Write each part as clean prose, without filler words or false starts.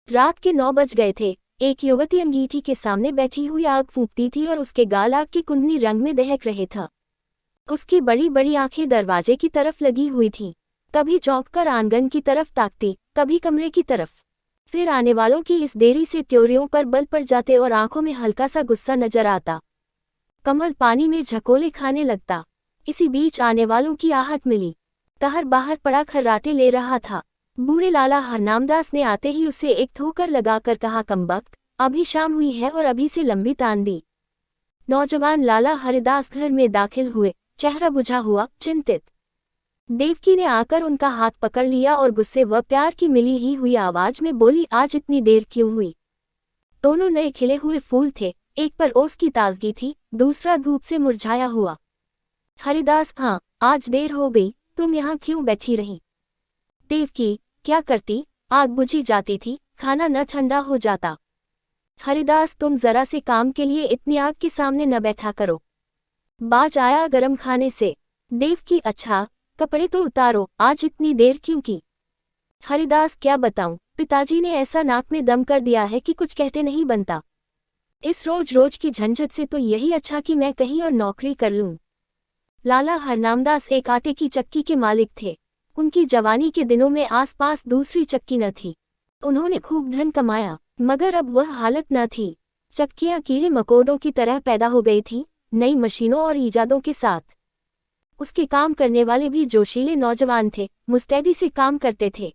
रात के 9 बज गए थे। एक युवती अंगीठी के सामने बैठी हुई आग फूंकती थी और उसके गाल आग के कुंदनी रंग में दहक रहे था। उसकी बड़ी बड़ी आंखें दरवाजे की तरफ लगी हुई थीं। कभी चौंककर आंगन की तरफ ताकती, कभी कमरे की तरफ। फिर आने वालों की इस देरी से त्योरियों पर बल पड़ जाते और आंखों में हल्का सा गुस्सा नजर आता। कमल पानी में झकोले खाने लगता। इसी बीच आने वालों की आहट मिली। कहर बाहर पड़ा खर्राटे ले रहा था। बूढ़े लाला हरनामदास ने आते ही उसे एक ठोकर लगाकर कहा, कमबख्त, अभी शाम हुई है और अभी से लंबी तान दी। नौजवान लाला हरिदास घर में दाखिल हुए, चेहरा बुझा हुआ, चिंतित। देवकी ने आकर उनका हाथ पकड़ लिया और गुस्से व प्यार की मिली ही हुई आवाज में बोली, आज इतनी देर क्यों हुई? दोनों नए खिले हुए फूल थे, एक पर ओस की ताजगी थी, दूसरा धूप से मुरझाया हुआ। हरिदास, हाँ, आज देर हो गई, तुम यहाँ क्यों बैठी रही? देवकी, क्या करती, आग बुझी जाती थी, खाना न ठंडा हो जाता। हरिदास, तुम जरा से काम के लिए इतनी आग के सामने न बैठा करो। बाज आया गरम खाने से। देवकी, अच्छा, कपड़े तो उतारो, आज इतनी देर क्यों की? हरिदास, क्या बताऊं, पिताजी ने ऐसा नाक में दम कर दिया है कि कुछ कहते नहीं बनता। इस रोज रोज की झंझट से तो यही अच्छा कि मैं कहीं और नौकरी कर लूं। लाला हरनामदास एक आटे की चक्की के मालिक थे। उनकी जवानी के दिनों में आसपास दूसरी चक्की न थी। उन्होंने खूब धन कमाया, मगर अब वह हालत न थी। चक्कियां कीड़े मकोड़ों की तरह पैदा हो गई थीं, नई मशीनों और ईजादों के साथ। उसके काम करने वाले भी जोशीले नौजवान थे, मुस्तैदी से काम करते थे।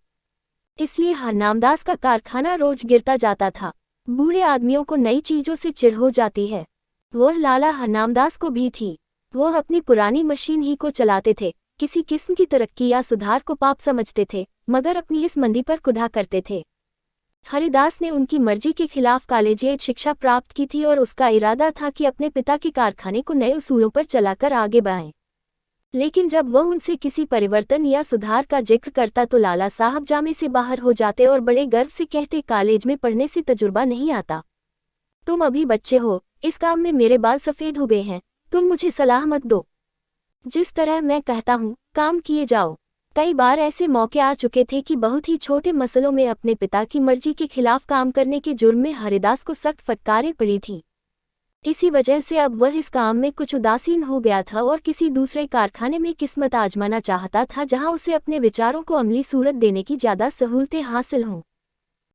इसलिए हरनामदास का कारखाना रोज गिरता जाता था। बूढ़े आदमियों को नई चीजों से चिढ़ हो जाती है। वह लाला हरनामदास को भी थी। वह अपनी पुरानी मशीन ही को चलाते थे, किसी किस्म की तरक्की या सुधार को पाप समझते थे, मगर अपनी इस मंदी पर कुढ़ा करते थे। हरिदास ने उनकी मर्जी के खिलाफ कॉलेजिएट शिक्षा प्राप्त की थी और उसका इरादा था कि अपने पिता के कारखाने को नए उसूलों पर चलाकर आगे बढ़ाएं। लेकिन जब वह उनसे किसी परिवर्तन या सुधार का जिक्र करता तो लाला साहब जामे से बाहर हो जाते और बड़े गर्व से कहते, कॉलेज में पढ़ने से तजुर्बा नहीं आता। तुम अभी बच्चे हो, इस काम में मेरे बाल सफ़ेद हो गए हैं, तुम मुझे सलाह मत दो। जिस तरह मैं कहता हूँ, काम किए जाओ। कई बार ऐसे मौके आ चुके थे कि बहुत ही छोटे मसलों में अपने पिता की मर्जी के खिलाफ काम करने के जुर्म में हरिदास को सख्त फटकारें पड़ी थीं। इसी वजह से अब वह इस काम में कुछ उदासीन हो गया था और किसी दूसरे कारखाने में किस्मत आजमाना चाहता था जहां उसे अपने विचारों को अमली सूरत देने की ज़्यादा सहूलतें हासिल हों।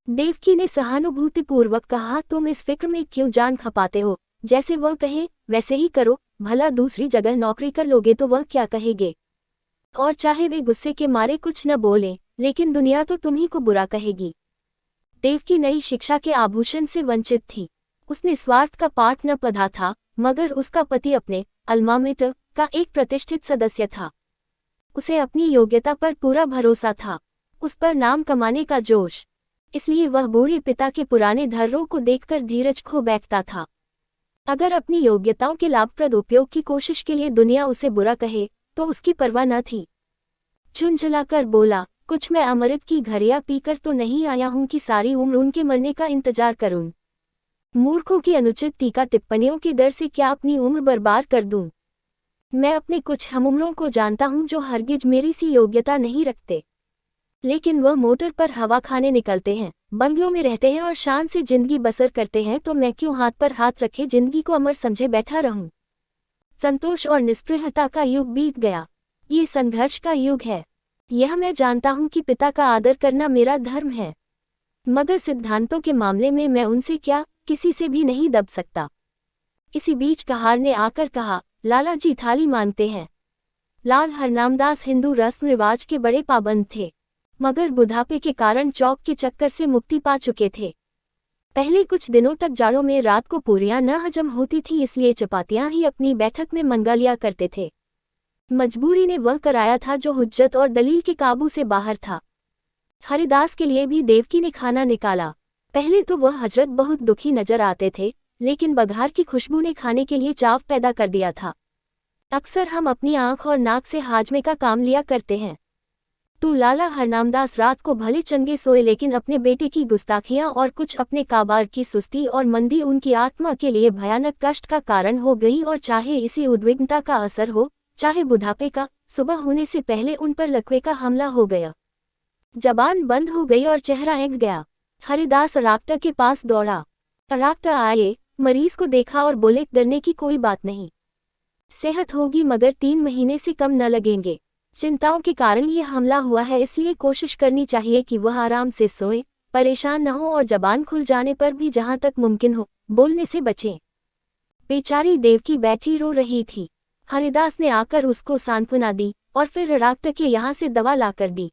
देवकी ने सहानुभूतिपूर्वक कहा, तुम इस फिक्र में क्यों जान खपाते हो? जैसे वह कहे वैसे ही करो, भला दूसरी जगह नौकरी कर लोगे तो वह क्या कहेगे? और चाहे वे गुस्से के मारे कुछ न बोलें, लेकिन दुनिया तो तुम्ही को बुरा कहेगी। देवकी नई शिक्षा के आभूषण से वंचित थी। उसने स्वार्थ का पाठ न पढ़ा था, मगर उसका पति अपने अल्मा मेटर का एक प्रतिष्ठित सदस्य था। उसे अपनी योग्यता पर पूरा भरोसा था, उस पर नाम कमाने का जोश। इसलिए वह बूढ़े पिता के पुराने धर्रों को देखकर धीरज खो बैठता था। अगर अपनी योग्यताओं के लाभप्रद उपयोग की कोशिश के लिए दुनिया उसे बुरा कहे तो उसकी परवाह न थी। झुंझलाकर बोला, कुछ मैं अमृत की घड़ियां पीकर तो नहीं आया हूं कि सारी उम्र उनके मरने का इंतजार करूं। मूर्खों की अनुचित टीका टिप्पणियों के डर से क्या अपनी उम्र बर्बाद कर दूं? मैं अपने कुछ हमउम्रों को जानता हूं जो हरगिज मेरी सी योग्यता नहीं रखते, लेकिन वह मोटर पर हवा खाने निकलते हैं, बंगलों में रहते हैं और शान से जिंदगी बसर करते हैं, तो मैं क्यों हाथ पर हाथ रखे जिंदगी को अमर समझे बैठा रहूं? संतोष और निस्पृहता का युग बीत गया, ये संघर्ष का युग है। यह मैं जानता हूं कि पिता का आदर करना मेरा धर्म है, मगर सिद्धांतों के मामले में मैं उनसे क्या, किसी से भी नहीं दब सकता। इसी बीच कहार ने आकर कहा, लाला जी थाली मांगते हैं। लाल हरनामदास हिंदू रस्म रिवाज के बड़े पाबंद थे, मगर बुढ़ापे के कारण चौक के चक्कर से मुक्ति पा चुके थे। पहले कुछ दिनों तक जाड़ों में रात को पूरियां न हजम होती थी, इसलिए चपातियां ही अपनी बैठक में मंगा लिया करते थे। मजबूरी ने वह कराया था जो हुज्जत और दलील के काबू से बाहर था। हरिदास के लिए भी देवकी ने खाना निकाला। पहले तो वह हजरत बहुत दुखी नजर आते थे, लेकिन बघार की खुशबू ने खाने के लिए चाव पैदा कर दिया था। अक्सर हम अपनी आंख और नाक से हाजमे का काम लिया करते हैं। तो लाला हरनामदास रात को भले चंगे सोए, लेकिन अपने बेटे की गुस्ताखियां और कुछ अपने काबार की सुस्ती और मंदी उनकी आत्मा के लिए भयानक कष्ट का कारण हो गई। और चाहे इसी उद्विग्नता का असर हो, चाहे बुढ़ापे का, सुबह होने से पहले उन पर लकवे का हमला हो गया। जबान बंद हो गई और चेहरा ऐंठ गया। हरिदास अराक्टा के पास दौड़ा। अराक्टा आए, मरीज को देखा और बोले, डरने की कोई बात नहीं, सेहत होगी मगर 3 महीने से कम न लगेंगे। चिंताओं के कारण ये हमला हुआ है, इसलिए कोशिश करनी चाहिए कि वह आराम से सोए, परेशान न हो और जबान खुल जाने पर भी जहां तक मुमकिन हो बोलने से बचें। बेचारी देवकी बैठी रो रही थी। हरिदास ने आकर उसको सांत्वना दी और फिर अराक्टा के यहाँ से दवा लाकर दी।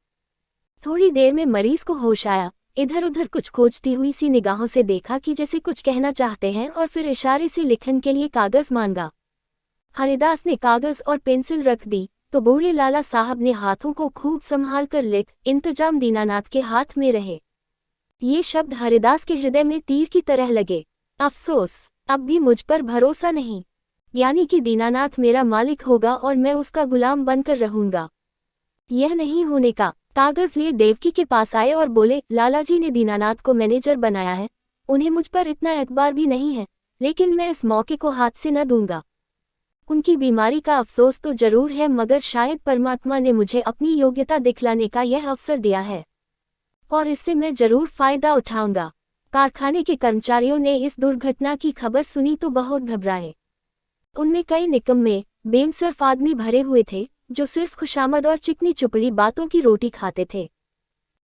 थोड़ी देर में मरीज को होश आया, इधर उधर कुछ खोजती हुई सी निगाहों से देखा कि जैसे कुछ कहना चाहते हैं और फिर इशारे से लिखन के लिए कागज मांगा। हरिदास ने कागज और पेंसिल रख दी तो बूढ़े लाला साहब ने हाथों को खूब संभाल कर लिख, इंतजाम दीनानाथ के हाथ में रहे। ये शब्द हरिदास के हृदय में तीर की तरह लगे। अफसोस, अब भी मुझ पर भरोसा नहीं, यानी कि दीनानाथ मेरा मालिक होगा और मैं उसका गुलाम बनकर रहूंगा। यह नहीं होने का। कागज लिए देवकी के पास आए और बोले, लालाजी ने दीनानाथ को मैनेजर बनाया है, उन्हें मुझ पर इतना एतबार भी नहीं है, लेकिन मैं इस मौके को हाथ से न दूंगा। उनकी बीमारी का अफसोस तो जरूर है, मगर शायद परमात्मा ने मुझे अपनी योग्यता दिखलाने का यह अवसर दिया है और इससे मैं जरूर फायदा उठाऊंगा। कारखाने के कर्मचारियों ने इस दुर्घटना की खबर सुनी तो बहुत घबराए। उनमें कई निकम्मे, बेमसर्फ आदमी भरे हुए थे जो सिर्फ खुशामद और चिकनी चुपड़ी बातों की रोटी खाते थे।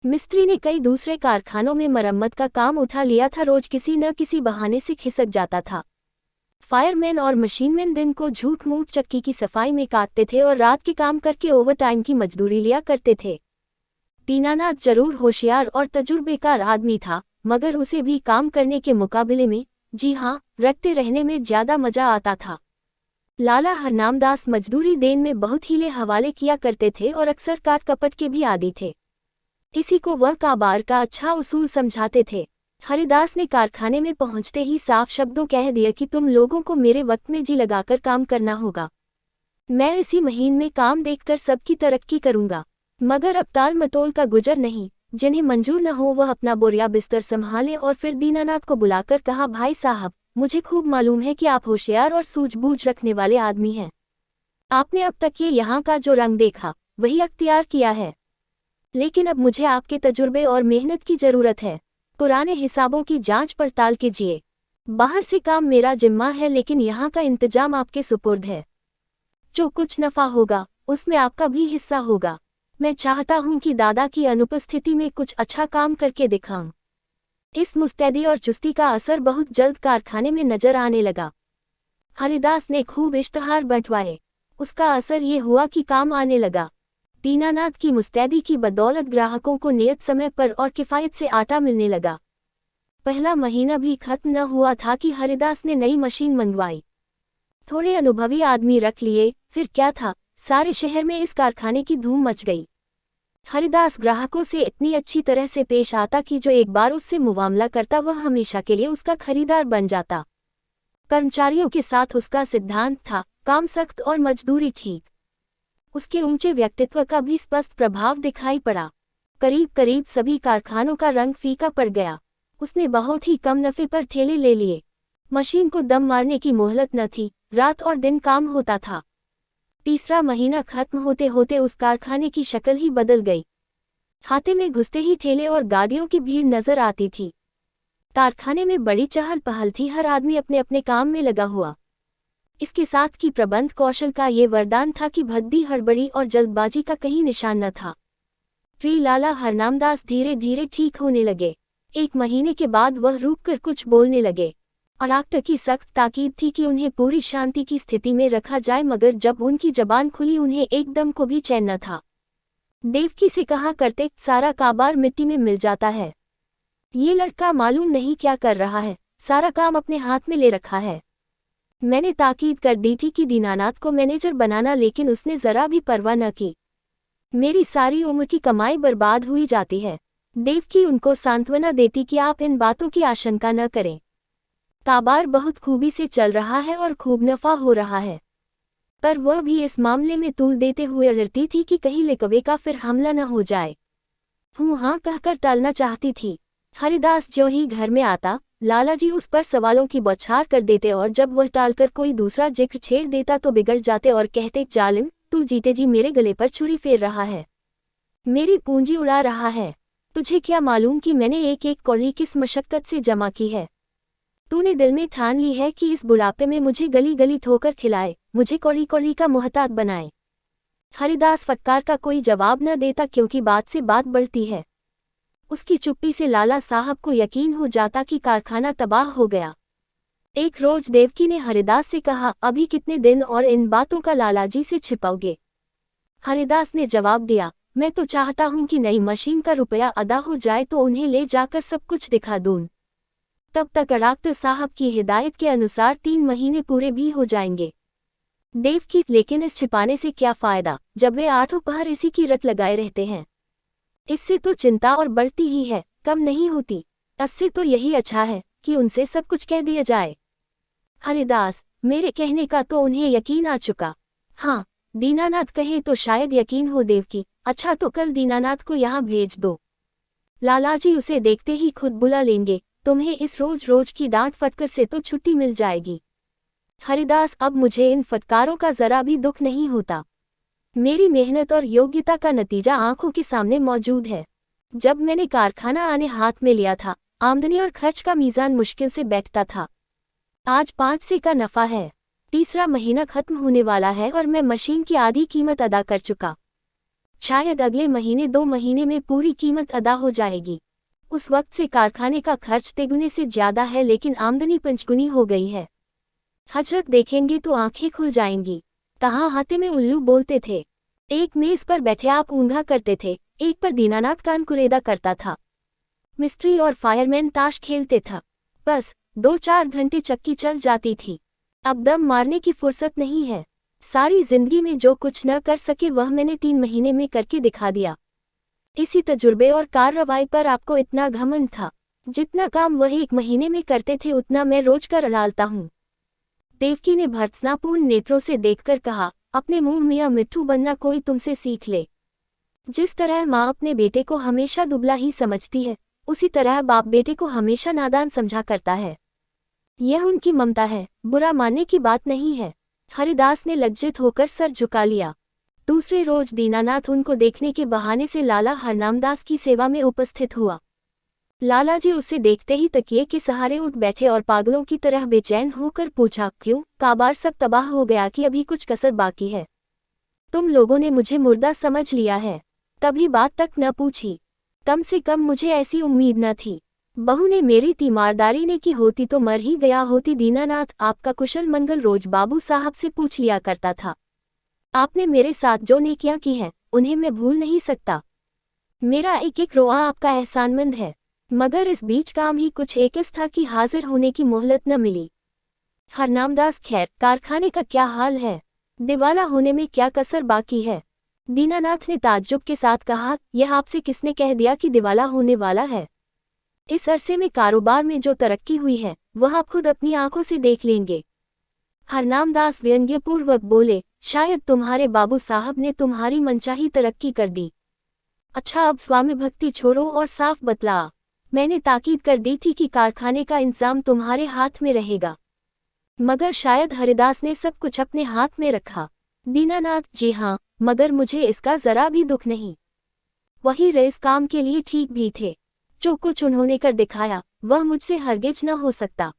मिस्त्री ने कई दूसरे कारखानों में मरम्मत का काम उठा लिया था, रोज किसी न किसी बहाने से खिसक जाता था। फायरमैन और मशीनमैन दिन को झूठ मूठ चक्की की सफाई में काटते थे और रात के काम करके ओवरटाइम की मजदूरी लिया करते थे। दीनानाथ जरूर होशियार और तजुर्बेकार आदमी था, मगर उसे भी काम करने के मुकाबले में, जी हाँ, रखते रहने में ज्यादा मजा आता था। लाला हरनामदास मजदूरी देन में बहुत हीले हवाले किया करते थे और अक्सर काट कपट के भी आदी थे। इसी को वह काबार का अच्छा उसूल समझाते थे। हरिदास ने कारखाने में पहुंचते ही साफ शब्दों कह दिया कि तुम लोगों को मेरे वक्त में जी लगाकर काम करना होगा। मैं इसी महीने में काम देखकर सबकी तरक्की करूंगा, मगर अब टाल मटोल का गुजर नहीं। जिन्हें मंजूर न हो वह अपना बोरिया बिस्तर संभाले और फिर दीनानाथ को बुलाकर कहा, भाई साहब, मुझे खूब मालूम है कि आप होशियार और सूझबूझ रखने वाले आदमी हैं। आपने अब तक ये यहाँ का जो रंग देखा वही अख्तियार किया है, लेकिन अब मुझे आपके तजुर्बे और मेहनत की जरूरत है। पुराने हिसाबों की जांच पड़ताल कीजिए। बाहर से काम मेरा जिम्मा है, लेकिन यहाँ का इंतजाम आपके सुपुर्द है। जो कुछ नफा होगा उसमें आपका भी हिस्सा होगा। मैं चाहता हूँ कि दादा की अनुपस्थिति में कुछ अच्छा काम करके दिखाऊं। इस मुस्तैदी और चुस्ती का असर बहुत जल्द कारखाने में नजर आने लगा। हरिदास ने खूब इश्तहार बंटवाए, उसका असर ये हुआ कि काम आने लगा। दीनानाथ की मुस्तैदी की बदौलत ग्राहकों को नियत समय पर और किफ़ायत से आटा मिलने लगा। पहला महीना भी खत्म न हुआ था कि हरिदास ने नई मशीन मंगवाई। थोड़े अनुभवी आदमी रख लिए, फिर क्या था, सारे शहर में इस कारखाने की धूम मच गई। हरिदास ग्राहकों से इतनी अच्छी तरह से पेश आता कि जो एक बार उससे मुआमला करता वह हमेशा के लिए उसका खरीदार बन जाता। कर्मचारियों के साथ उसका सिद्धांत था, काम सख्त और मजदूरी ठीक। उसके ऊंचे व्यक्तित्व का भी स्पष्ट प्रभाव दिखाई पड़ा। करीब करीब सभी कारखानों का रंग फीका पड़ गया। उसने बहुत ही कम नफे पर ठेले ले लिए। मशीन को दम मारने की मोहलत न थी, रात और दिन काम होता था। तीसरा महीना खत्म होते होते उस कारखाने की शक्ल ही बदल गई। खाते में घुसते ही ठेले और गाड़ियों की भीड़ नजर आती थी। कारखाने में बड़ी चहल पहल थी, हर आदमी अपने अपने काम में लगा हुआ। इसके साथ की प्रबंध कौशल का ये वरदान था कि भद्दी, हड़बड़ी और जल्दबाजी का कहीं निशान न था। श्री लाला हरनामदास धीरे धीरे ठीक होने लगे। 1 महीने के बाद वह रुक कर कुछ बोलने लगे। डॉक्टर की सख्त ताकीद थी कि उन्हें पूरी शांति की स्थिति में रखा जाए, मगर जब उनकी जबान खुली उन्हें एकदम को भी चैन न था। देवकी से कहा करते, सारा काबार मिट्टी में मिल जाता है। ये लड़का मालूम नहीं क्या कर रहा है, सारा काम अपने हाथ में ले रखा है। मैंने ताकीद कर दी थी कि दीनानाथ को मैनेजर बनाना, लेकिन उसने जरा भी परवाह न की। मेरी सारी उम्र की कमाई बर्बाद हुई जाती है। देवकी उनको सांत्वना देती कि आप इन बातों की आशंका न करें। काबार बहुत खूबी से चल रहा है और खूब नफा हो रहा है, पर वह भी इस मामले में तूल देते हुए डरती थी कि कहीं लिकवे का फिर हमला न हो जाए। हूँ हाँ कहकर टालना चाहती थी। हरिदास जो ही घर में आता, लालाजी उस पर सवालों की बौछार कर देते और जब वह टालकर कोई दूसरा जिक्र छेड़ देता तो बिगड़ जाते और कहते, जालिम, तू जीते जी मेरे गले पर छुरी फेर रहा है, मेरी पूंजी उड़ा रहा है। तुझे क्या मालूम कि मैंने एक एक कौड़ी किस मशक्कत से जमा की है। तूने दिल में ठान ली है कि इस बुढ़ापे में मुझे गली गली ठोकर खिलाए, मुझे कौड़ी कौड़ी का मोहताज बनाए। हरिदास फटकार का कोई जवाब न देता क्योंकि बात से बात बढ़ती है। उसकी चुप्पी से लाला साहब को यकीन हो जाता कि कारखाना तबाह हो गया। एक रोज देवकी ने हरिदास से कहा, अभी कितने दिन और इन बातों का लालाजी से छिपाओगे। हरिदास ने जवाब दिया, मैं तो चाहता हूं कि नई मशीन का रुपया अदा हो जाए तो उन्हें ले जाकर सब कुछ दिखा दूं। तब तक डॉक्टर साहब की हिदायत के अनुसार 3 महीने पूरे भी हो जाएंगे। देवकी, लेकिन इस छिपाने से क्या फायदा जब वे आठों पहर इसी की रट लगाए रहते हैं। इससे तो चिंता और बढ़ती ही है, कम नहीं होती। इससे तो यही अच्छा है कि उनसे सब कुछ कह दिया जाए। हरिदास, मेरे कहने का तो उन्हें यकीन आ चुका। हाँ, दीनानाथ कहे तो शायद यकीन हो। देवकी, अच्छा तो कल दीनानाथ को यहाँ भेज दो। लालाजी उसे देखते ही खुद बुला लेंगे। तुम्हें इस रोज रोज की डांट फटकर से तो छुट्टी मिल जाएगी। हरिदास, अब मुझे इन फटकारों का जरा भी दुख नहीं होता। मेरी मेहनत और योग्यता का नतीजा आंखों के सामने मौजूद है। जब मैंने कारखाना आने हाथ में लिया था, आमदनी और खर्च का मीज़ान मुश्किल से बैठता था। आज 5 से का नफा है। तीसरा महीना खत्म होने वाला है और मैं मशीन की आधी कीमत अदा कर चुका। शायद अगले महीने 2 महीने में पूरी कीमत अदा हो जाएगी। उस वक्त से कारखाने का खर्च तिगुने से ज्यादा है, लेकिन आमदनी पंचगुनी हो गई है। हजरत देखेंगे तो आंखें खुल जाएंगी। कहाँ हाथे में उल्लू बोलते थे। एक मेज पर बैठे आप ऊँघा करते थे, एक पर दीनानाथ कान कुरेदा करता था। मिस्त्री और फायरमैन ताश खेलते था। बस 2-4 घंटे चक्की चल जाती थी। अब दम मारने की फुर्सत नहीं है। सारी जिंदगी में जो कुछ न कर सके वह मैंने 3 महीने में करके दिखा दिया। इसी तजुर्बे और कार्रवाई पर आपको इतना घमंड था। जितना काम वह 1 महीने में करते थे उतना मैं रोज कर डालता हूँ। देवकी ने भर्त्सनापूर्ण नेत्रों से देखकर कहा, अपने मुंह मियाँ मिट्ठू बनना कोई तुमसे सीख ले। जिस तरह माँ अपने बेटे को हमेशा दुबला ही समझती है, उसी तरह बाप बेटे को हमेशा नादान समझा करता है। यह उनकी ममता है, बुरा मानने की बात नहीं है। हरिदास ने लज्जित होकर सर झुका लिया। दूसरे रोज दीनानाथ उनको देखने के बहाने से लाला हरनामदास की सेवा में उपस्थित हुआ। लालाजी उसे देखते ही तकिए के सहारे उठ बैठे और पागलों की तरह बेचैन होकर पूछा, क्यों काबार सब तबाह हो गया कि अभी कुछ कसर बाकी है? तुम लोगों ने मुझे मुर्दा समझ लिया है। कभी बात तक न पूछी। कम से कम मुझे ऐसी उम्मीद न थी। बहू ने मेरी तीमारदारी ने की होती तो मर ही गया होती। दीनानाथ, आपका कुशल मंगल रोज बाबू साहब से पूछ लिया करता था। आपने मेरे साथ जो नेकियां की हैं, उन्हें मैं भूल नहीं सकता। मेरा एक एक रोआ आपका एहसानमंद है। मगर इस बीच काम ही कुछ एकस था कि हाजिर होने की मोहलत न मिली। हरनामदास, खैर कारखाने का क्या हाल है? दिवाला होने में क्या कसर बाकी है? दीनानाथ ने ताज्जुब के साथ कहा, यह आपसे किसने कह दिया कि दिवाला होने वाला है? इस अरसे में कारोबार में जो तरक्की हुई है वह आप खुद अपनी आंखों से देख लेंगे। हरनामदास व्यंग्यपूर्वक बोले, शायद तुम्हारे बाबू साहब ने तुम्हारी मनचाही तरक्की कर दी। अच्छा, अब स्वामी भक्ति छोड़ो और साफ बतला। मैंने ताकीद कर दी थी कि कारखाने का इंतजाम तुम्हारे हाथ में रहेगा, मगर शायद हरिदास ने सब कुछ अपने हाथ में रखा। दीनानाथ, जी हाँ, मगर मुझे इसका जरा भी दुख नहीं। वही रईस काम के लिए ठीक भी थे। जो कुछ उन्होंने कर दिखाया वह मुझसे हरगिज न हो सकता।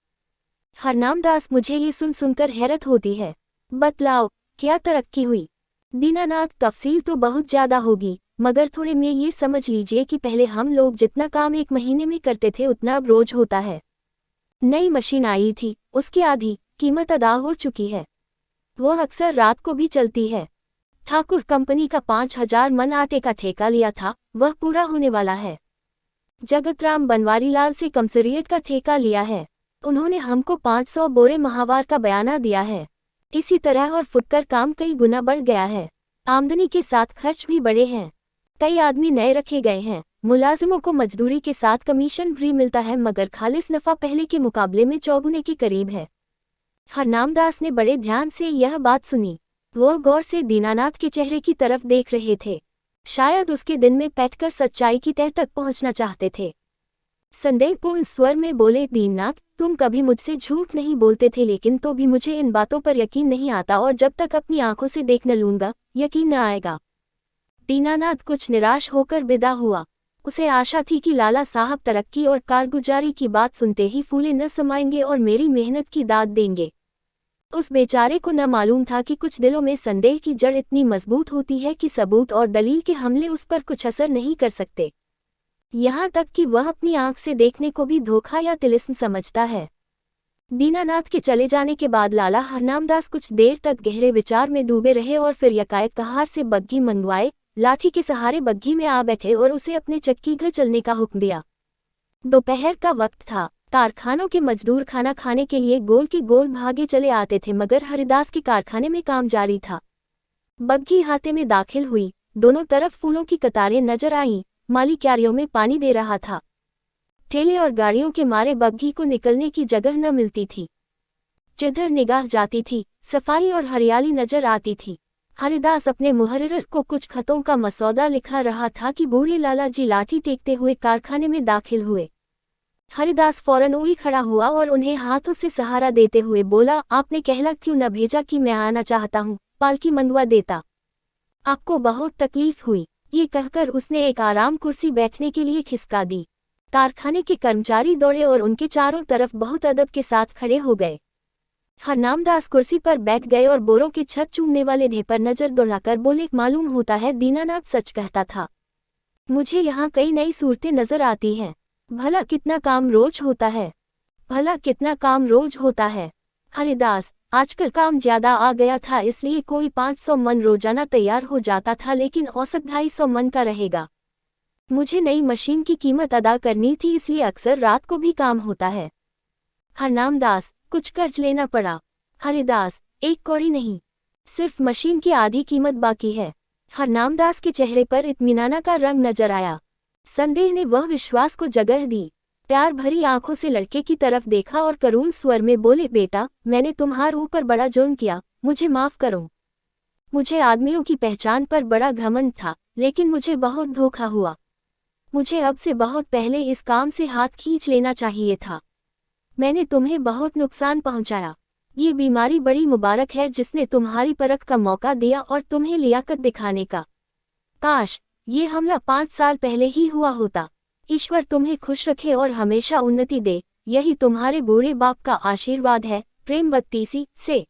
हरनामदास, मुझे ये सुन सुनकर हैरत होती है। बतलाओ, क्या तरक्की हुई? दीनानाथ, तफसील तो बहुत ज्यादा होगी, मगर थोड़े में ये समझ लीजिए कि पहले हम लोग जितना काम 1 महीने में करते थे उतना अब रोज होता है। नई मशीन आई थी, उसकी आधी कीमत अदा हो चुकी है। वह अक्सर रात को भी चलती है। ठाकुर कंपनी का 5000 मन आटे का ठेका लिया था, वह पूरा होने वाला है। जगतराम बनवारीलाल से कमसरियत का ठेका लिया है। उन्होंने हमको 500 बोरे महावार का बयाना दिया है। इसी तरह और फुटकर काम कई गुना बढ़ गया है। आमदनी के साथ खर्च भी बढ़े हैं। कई आदमी नए रखे गए हैं। मुलाजिमों को मजदूरी के साथ कमीशन भी मिलता है, मगर खालिस नफा पहले के मुकाबले में चौगुने के करीब है। हरनामदास ने बड़े ध्यान से यह बात सुनी। वो गौर से दीनानाथ के चेहरे की तरफ देख रहे थे। शायद उसके दिन में बैठकर सच्चाई की तह तक पहुंचना चाहते थे। संदेहपूर्ण स्वर में बोले, दीननाथ, तुम कभी मुझसे झूठ नहीं बोलते थे, लेकिन तो भी मुझे इन बातों पर यकीन नहीं आता, और जब तक अपनी आंखों से देख न लूंगा यकीन न आएगा। दीनानाथ कुछ निराश होकर विदा हुआ। उसे आशा थी कि लाला साहब तरक्की और कारगुजारी की बात सुनते ही फूले न समाएंगे और मेरी मेहनत की दाद देंगे। उस बेचारे को न मालूम था कि कुछ दिलों में संदेह की जड़ इतनी मजबूत होती है कि सबूत और दलील के हमले उस पर कुछ असर नहीं कर सकते, यहाँ तक कि वह अपनी आंख से देखने को भी धोखा या तिलिस्म समझता है। दीनानाथ के चले जाने के बाद लाला हरनामदास कुछ देर तक गहरे विचार में डूबे रहे और फिर यकायक कहार से बग्घी मंगवाए, लाठी के सहारे बग्घी में आ बैठे और उसे अपने चक्की घर चलने का हुक्म दिया। दोपहर का वक्त था। कारखानों के मजदूर खाना खाने के लिए गोल के गोल भागे चले आते थे, मगर हरिदास के कारखाने में काम जारी था। बग्घी हाथे में दाखिल हुई, दोनों तरफ फूलों की कतारें नजर आईं, माली क्यारियों में पानी दे रहा था। ठेले और गाड़ियों के मारे बग्घी को निकलने की जगह न मिलती थी। जिधर निगाह जाती थी, सफाई और हरियाली नजर आती थी। हरिदास अपने मुहर्रिर को कुछ खतों का मसौदा लिखा रहा था कि बूढ़े लाला जी लाठी टेकते हुए कारखाने में दाखिल हुए। हरिदास फौरन उई खड़ा हुआ और उन्हें हाथों से सहारा देते हुए बोला, आपने कहला क्यों न भेजा कि मैं आना चाहता हूँ, पालकी मंगवा देता। आपको बहुत तकलीफ हुई। ये कहकर उसने एक आराम कुर्सी बैठने के लिए खिसका दी। कारखाने के कर्मचारी दौड़े और उनके चारों तरफ बहुत अदब के साथ खड़े हो गए। हरनामदास कुर्सी पर बैठ गए और बोरों के छत चूमने वाले ढेर पर नजर दौड़ाकर बोले, मालूम होता है दीनानाथ सच कहता था। मुझे यहाँ कई नई सूरतें नजर आती हैं। भला कितना काम रोज होता है, भला कितना काम रोज होता है। हरिदास, आजकल काम ज्यादा आ गया था, इसलिए कोई 500 मन रोजाना तैयार हो जाता था, लेकिन औसत 250 मन का रहेगा। मुझे नई मशीन की कीमत अदा करनी थी, इसलिए अक्सर रात को भी काम होता है। हरनामदास, कुछ कर्ज लेना पड़ा। हरिदास, एक कौड़ी नहीं, सिर्फ मशीन की आधी कीमत बाकी है। हरनामदास के चेहरे पर इत्मीनाना का रंग नजर आया। संदेह ने वह विश्वास को जगह दी। प्यार भरी आंखों से लड़के की तरफ देखा और करुण स्वर में बोले, बेटा, मैंने तुम्हारे ऊपर बड़ा जुर्म किया, मुझे माफ करो। मुझे आदमियों की पहचान पर बड़ा घमंड था, लेकिन मुझे बहुत धोखा हुआ। मुझे अब से बहुत पहले इस काम से हाथ खींच लेना चाहिए था। मैंने तुम्हें बहुत नुकसान पहुंचाया। ये बीमारी बड़ी मुबारक है जिसने तुम्हारी परख का मौका दिया और तुम्हें लियाकत दिखाने का। काश ये हमला 5 साल पहले ही हुआ होता। ईश्वर तुम्हें खुश रखे और हमेशा उन्नति दे, यही तुम्हारे बूढ़े बाप का आशीर्वाद है। प्रेमवती सी से।